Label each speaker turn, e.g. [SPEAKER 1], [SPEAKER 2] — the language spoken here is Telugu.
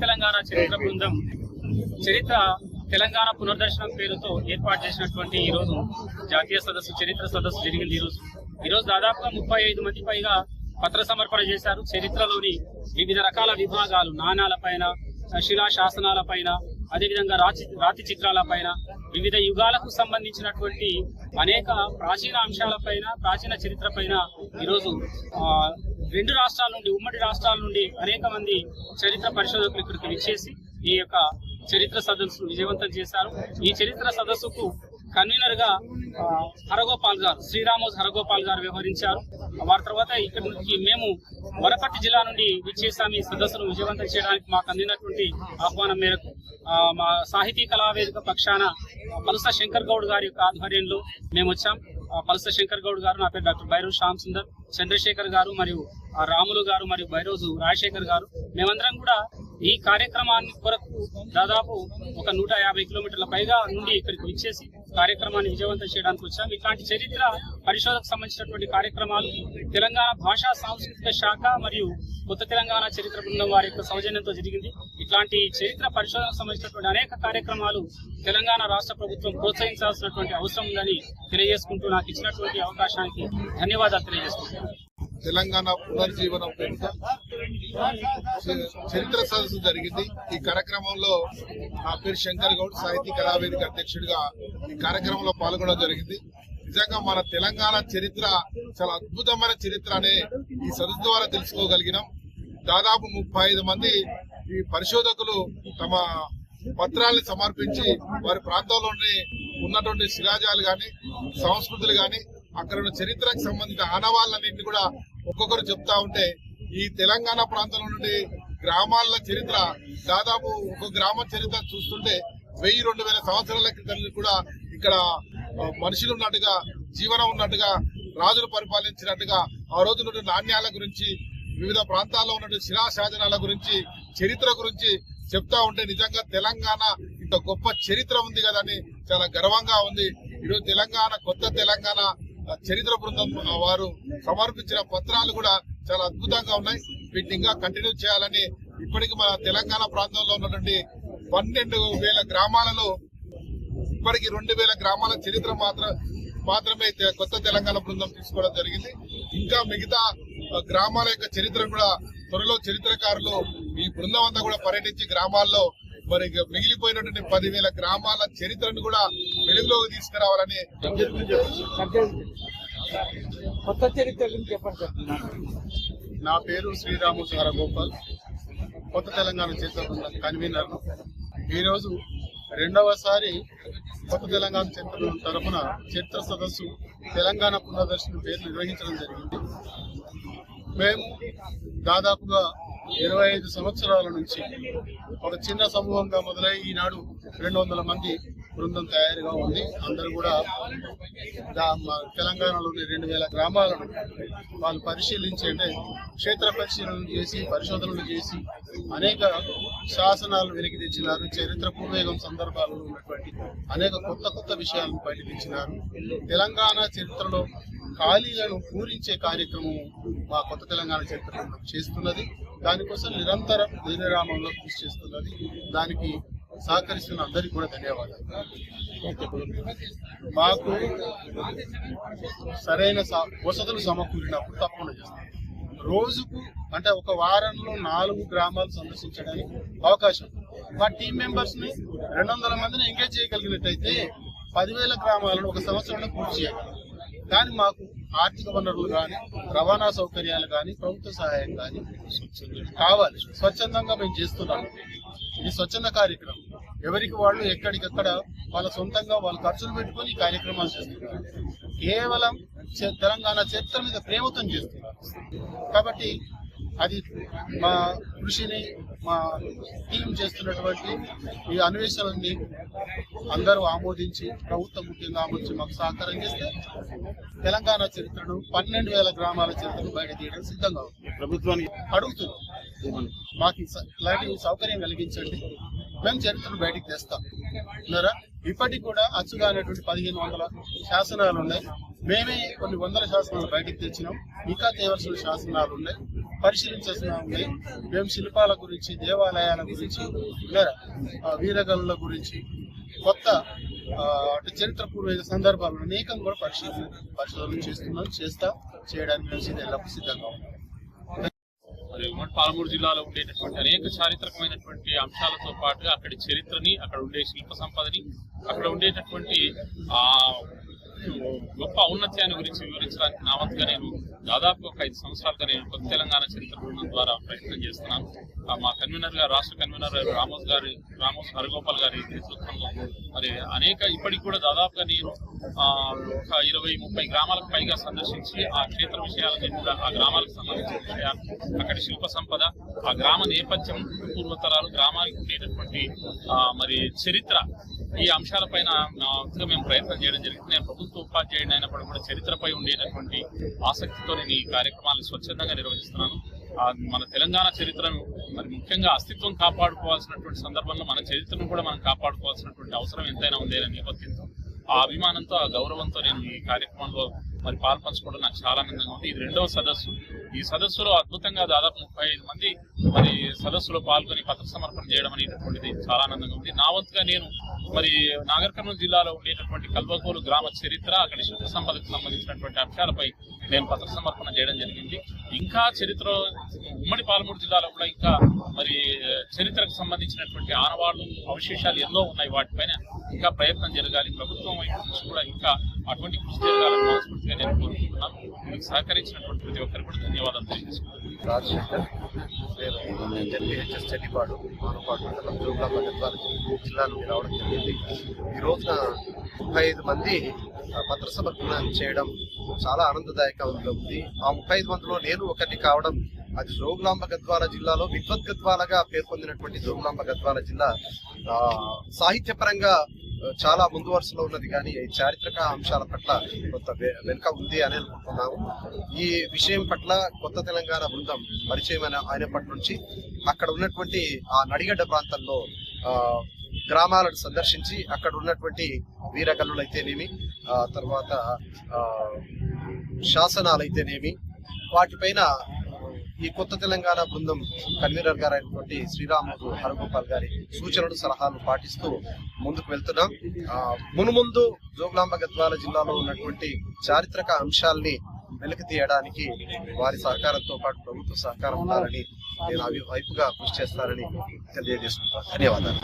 [SPEAKER 1] తెలంగాణ చరిత్ర బృందం చరిత్ర తెలంగాణ పునర్దర్శనం పేరుతో ఏర్పాటు చేసినటువంటి ఈ రోజు జాతీయ సదస్సు చరిత్ర సదస్సు జరిగింది. ఈ రోజు దాదాపుగా 35 మంది పైగా పత్ర సమర్పణ చేశారు. చరిత్రలోని వివిధ రకాల విభాగాలు, నాణాలపైన, శిలా శాసనాలపైన, అదేవిధంగా రాతి చిత్రాలపైన, వివిధ యుగాలకు సంబంధించినటువంటి అనేక ప్రాచీన అంశాలపైన, ప్రాచీన చరిత్ర పైన ఈరోజు 2 రాష్ట్రాల నుండి, ఉమ్మడి రాష్ట్రాల నుండి అనేక మంది చరిత్ర పరిశోధకులు ఇక్కడికి విచ్చేసి ఈ యొక్క చరిత్ర సదస్సు విజయవంతం చేశారు. ఈ చరిత్ర సదస్సుకు కన్వీనర్ గా హరగోపాల్ గారు, శ్రీరామోజు హరగోపాల్ గారు వ్యవహరించారు. వారి తర్వాత ఇక్కడ నుంచి మేము వనపర్తి జిల్లా నుండి విచ్చేసాం. ఈ సదస్సును విజయవంతం చేయడానికి మాకు అందినటువంటి ఆహ్వానం మేరకు మా సాహితీ కళావేదిక పక్షాన పలుస శంకర్ గౌడ్ గారి యొక్క ఆధ్వర్యంలో మేము వచ్చాం. పలుస శంకర్ గౌడ్ గారు, నా పేరు డాక్టర్ బైరోజు శ్యామ్ సుందర్, చంద్రశేఖర్ గారు మరియు రాములు గారు మరియు బైరోజు రాజశేఖర్ గారు, మేమందరం కూడా ఈ కార్యక్రమాన్ని కొరకు దాదాపు ఒక 150 కిలోమీటర్ల పైగా నుండి ఇక్కడికి విచ్చేసి కార్యక్రమాన్ని విజయవంతం చేయడానికి వచ్చాం. ఇట్లాంటి చరిత్ర పరిశోధనకు సంబంధించినటువంటి కార్యక్రమాలు తెలంగాణ భాషా సాంస్కృతిక శాఖ మరియు కొత్త తెలంగాణ చరిత్ర బృందం వారి యొక్క సౌజన్యంతో జరిగింది. ఇట్లాంటి చరిత్ర పరిశోధనకు సంబంధించినటువంటి అనేక కార్యక్రమాలు తెలంగాణ రాష్ట్ర ప్రభుత్వం ప్రోత్సహించాల్సినటువంటి అవసరం ఉందని తెలియజేసుకుంటూ నాకు ఇచ్చినటువంటి అవకాశానికి ధన్యవాదాలు తెలియజేసుకుంటున్నాను.
[SPEAKER 2] తెలంగాణ పునర్జీవనం పేరుతో చరిత్ర సదస్సు జరిగింది. ఈ కార్యక్రమంలో నా పేరు శంకర్ గౌడ్, సాహితీ కళావేదిక అధ్యక్షుడిగా ఈ కార్యక్రమంలో పాల్గొనడం జరిగింది. నిజంగా మన తెలంగాణ చరిత్ర చాలా అద్భుతమైన చరిత్ర అనే ఈ సదస్సు ద్వారా తెలుసుకోగలిగినాం. దాదాపు 35 మంది ఈ పరిశోధకులు తమ పత్రాలను సమర్పించి వారి ప్రాంతంలోని ఉన్నటువంటి శిలాజాలు గాని, సంస్కృతులు గాని, అక్కడ ఉన్న చరిత్రకు సంబంధించిన ఆనవాళ్ళన్నింటినీ కూడా ఒక్కొక్కరు చెప్తా ఉంటే ఈ తెలంగాణ ప్రాంతంలో నుండి గ్రామాల చరిత్ర దాదాపు ఒక గ్రామ చరిత్ర చూస్తుంటే 1000-2000 సంవత్సరాల క్రితం కూడా ఇక్కడ మనుషులు ఉన్నట్టుగా, జీవనం ఉన్నట్టుగా, రాజులు పరిపాలించినట్టుగా, ఆ రోజు నుండి నాణ్యాల గురించి, వివిధ ప్రాంతాల్లో ఉన్న శిలాశాసనాల గురించి, చరిత్ర గురించి చెప్తా ఉంటే నిజంగా తెలంగాణ ఇంత గొప్ప చరిత్ర ఉంది కదా అని చాలా గర్వంగా ఉంది. ఈరోజు తెలంగాణ, కొత్త తెలంగాణ చరిత్ర బృందం వారు సమర్పించిన పత్రాలు కూడా చాలా అద్భుతంగా ఉన్నాయి. వీటిని ఇంకా కంటిన్యూ చేయాలని ఇప్పటికి మన తెలంగాణ ప్రాంతంలో ఉన్నటువంటి 12,000 గ్రామాలలో ఇప్పటికి 2,000 గ్రామాల చరిత్ర మాత్రమే కొత్త తెలంగాణ బృందం తీసుకోవడం జరిగింది. ఇంకా మిగతా గ్రామాల యొక్క చరిత్ర కూడా త్వరలో చరిత్రకారులు ఈ బృందం అంతా కూడా పర్యటించి గ్రామాల్లో మరి మిగిలిపోయినటువంటి 10,000 గ్రామాల చరిత్రను కూడా వెలుగులోకి తీసుకురావాలని.
[SPEAKER 3] కొత్త చరిత్ర గురించి చెప్పండి.
[SPEAKER 2] నా పేరు శ్రీరామోజు హరగోపాల్, కొత్త తెలంగాణ చరిత్ర బృందం కన్వీనర్. ఈరోజు 2వసారి కొత్త తెలంగాణ చరిత్ర బృందం తరఫున చరిత్ర సదస్సు తెలంగాణ పునర్దర్శనం పేరు నిర్వహించడం జరిగింది. మేము దాదాపుగా 25 సంవత్సరాల నుంచి ఒక చిన్న సమూహంగా మొదలై ఈనాడు 200 మంది బృందం తయారుగా ఉంది. అందరూ కూడా తెలంగాణలోని 2,000 గ్రామాలను వాళ్ళు పరిశీలించి, అంటే క్షేత్ర పరిశీలనలు చేసి, పరిశోధనలు చేసి అనేక శాసనాలు వెలికి తెచ్చినారు. చరిత్ర పూర్వయుగం సందర్భాల్లో ఉన్నటువంటి అనేక కొత్త విషయాలను బయట తెచ్చినారు. తెలంగాణ చరిత్రలో ఖాళీలను పూరించే కార్యక్రమం మా కొత్త తెలంగాణ చరిత్ర చేస్తున్నది. దానికోసం నిరంతరం నిర్విరామంలో కృషి చేస్తున్నది. దానికి సహకరిస్తున్న అందరికీ కూడా ధన్యవాదాలు. మాకు సరైన వసతులు సమకూరినప్పుడు తప్పకుండా చేస్తాం. రోజుకు అంటే ఒక వారంలో 4 గ్రామాలు సందర్శించడానికి అవకాశం. మా టీం మెంబర్స్ ని 200 మందిని ఎంగేజ్ చేయగలిగినట్టయితే 10,000 గ్రామాలను ఒక సంవత్సరంలో పూర్తి చేయగలం. కానీ మాకు ఆర్థిక వనరులు కానీ, రవాణా సౌకర్యాలు కానీ, ప్రభుత్వ సహాయం కానీ కావాలి. స్వచ్ఛందంగా మేము చేస్తున్నాము. ఇది స్వచ్ఛంద కార్యక్రమం. ఎవరికి వాళ్ళు ఎక్కడికక్కడ వాళ్ళ సొంతంగా వాళ్ళ ఖర్చులు పెట్టుకొని ఈ కార్యక్రమాలు చేస్తున్నారు. కేవలం తెలంగాణ చరిత్ర మీద ప్రేమతో చేస్తున్నారు. కాబట్టి అది మా కృషిని, మా టీం చేస్తున్నటువంటి ఈ అన్వేషణని అందరూ ఆమోదించి, ప్రభుత్వం ముఖ్యంగా ఆమోదించి మాకు సహకారం చేస్తే తెలంగాణ చరిత్రను 12,000 గ్రామాల చరిత్రను బయట తీయడానికి సిద్ధంగా ఉంది. ప్రభుత్వాన్ని అడుగుతున్నాం, మాకు ఇలాంటి సౌకర్యం కలిగించండి, మేము చరిత్రను బయటికి తెస్తాం. ఇప్పటికి కూడా అచ్చుగా అనేటువంటి 1,500 శాసనాలు ఉన్నాయి. మేమే కొన్ని 100 శాసనాలు బయటికి తెచ్చినాం. ఇంకా తేవలసిన శాసనాలు ఉన్నాయి.
[SPEAKER 4] పరిశీలించాల్సిన ఉన్నాయి. మేము శిల్పాల గురించి, దేవాలయాల గురించి, వీరగల్ల గురించి, కొత్త చరిత్ర పూర్వ సందర్భాలు అనేకం కూడా పరిశోధన చేయడానికి మేము ఎల్లప్పుడూ సిద్ధంగా ఉన్నాం.
[SPEAKER 5] మరి ఉమ్మడి పాలమూరు జిల్లాలో ఉండేటటువంటి అనేక చారిత్రకమైనటువంటి అంశాలతో పాటుగా అక్కడి చరిత్రని, అక్కడ ఉండే శిల్ప సంపదని, అక్కడ ఉండేటటువంటి గొప్ప ఔన్నత్యాన్ని గురించి వివరించడానికి నా వంతుగా నేను దాదాపు ఒక 5 సంవత్సరాలుగా నేను కొత్త తెలంగాణ చరిత్ర బృందం ద్వారా ప్రయత్నం చేస్తున్నాను. మా కన్వీనర్ గారు, రాష్ట్ర కన్వీనర్ రామోస్ హరగోపాల్ గారి నేతృత్వంలో మరి ఇప్పటికి కూడా దాదాపుగా నేను ఒక 20-30 గ్రామాలకు పైగా సందర్శించి ఆ క్షేత్ర విషయాలని కూడా, ఆ గ్రామాలకు సంబంధించిన విషయాలు, అక్కడి శిల్ప సంపద, ఆ గ్రామ నేపథ్యం, పూర్వతరాలు, గ్రామానికి ఉండేటటువంటి మరి చరిత్ర, ఈ అంశాలపైన మేము ప్రయత్నం చేయడం జరిగింది. నేను ప్రభుత్వ ఉపాధ్యాయుడిని అయినప్పుడు కూడా చరిత్రపై ఉండేటటువంటి ఆసక్తితో నేను ఈ కార్యక్రమాలను స్వచ్ఛందంగా నిర్వహిస్తున్నాను. మన తెలంగాణ చరిత్రను మరి ముఖ్యంగా అస్తిత్వం కాపాడుకోవాల్సినటువంటి సందర్భంలో మన చరిత్రను కూడా మనం కాపాడుకోవాల్సినటువంటి అవసరం ఎంతైనా ఉంది అనే నేపథ్యంతో, ఆ అభిమానంతో, ఆ గౌరవంతో నేను ఈ కార్యక్రమంలో మరి పాల్పంచుకోవడం నాకు చాలా ఆనందంగా ఉంది. ఇది 2వ సదస్సు. ఈ సదస్సులో అద్భుతంగా దాదాపు 35 మంది మరి సదస్సులో పాల్గొని పత్ర సమర్పణ చేయడం అనేటటువంటిది చాలా ఆనందంగా ఉంది. నా వంతుగా నేను మరి నాగర్ కర్నూలు జిల్లాలో ఉండేటటువంటి కల్వకోలు గ్రామ చరిత్ర, అక్కడి శిల్ప సంపదకు సంబంధించినటువంటి అంశాలపై నేను పత్ర సమర్పణ చేయడం జరిగింది. ఇంకా చరిత్ర ఉమ్మడి పాలమూరు జిల్లాలో కూడా ఇంకా మరి చరిత్రకు సంబంధించినటువంటి ఆనవాళ్లు, అవశేషాలు ఎన్నో ఉన్నాయి. వాటిపైన ఇంకా ప్రయత్నం జరగాలి. ప్రభుత్వం వైపు నుంచి కూడా ఇంకా అటువంటి కృషి జరగాలని మనస్ఫూర్తిగా నేను కోరుకుంటున్నాను. మీకు సహకరించినటువంటి ప్రతి ఒక్కరికి కూడా ధన్యవాదాలు తెలియజేసుకుంటున్నాను.
[SPEAKER 6] రాజశేఖర్, నేను జడ్పీహెచ్ఎస్ చెట్టిపాడు, మానపాడు మండలం, జోగులాంబ గద్వాల జిల్లా నుండి రావడం జరిగింది. ఈ రోజున 35 మంది పత్ర సమర్పణ చేయడం చాలా ఆనందదాయకంగా ఉంది. ఆ 35 మందిలో నేను ఒకటి కావడం, అది జోగులాంబ గద్వాల జిల్లాలో విద్వత్ గద్వాలగా పేర్కొందినటువంటి జోగులాంబ గద్వాల జిల్లా సాహిత్యపరంగా చాలా ముందు వరుసలో ఉన్నది, కానీ ఈ చారిత్రక అంశాల పట్ల కొంత వెనుక ఉంది అని అనుకుంటున్నాము. ఈ విషయం పట్ల కొత్త తెలంగాణ బృందం పరిచయం అయినప్పటి నుంచి అక్కడ ఉన్నటువంటి ఆ నడిగడ్డ ప్రాంతంలో గ్రామాలను సందర్శించి అక్కడ ఉన్నటువంటి వీరగల్లులైతేనేమి, తర్వాత శాసనాలైతేనేమి, వాటిపైన ఈ కొత్త తెలంగాణ బృందం కన్వీనర్ గారు అయినటువంటి శ్రీరాములు హరగోపాల్ గారి సూచనలు, సలహాలు పాటిస్తూ ముందుకు వెళ్తున్నాం. మునుముందు జోగులాంబ గద్వాల జిల్లాలో ఉన్నటువంటి చారిత్రక అంశాలని వెలికి తీయడానికి వారి సహకారంతో పాటు ప్రభుత్వ సహకారం ఉండాలని నేను వైపుగా కృషి చేస్తానని తెలియజేసుకుంటాను. ధన్యవాదాలు.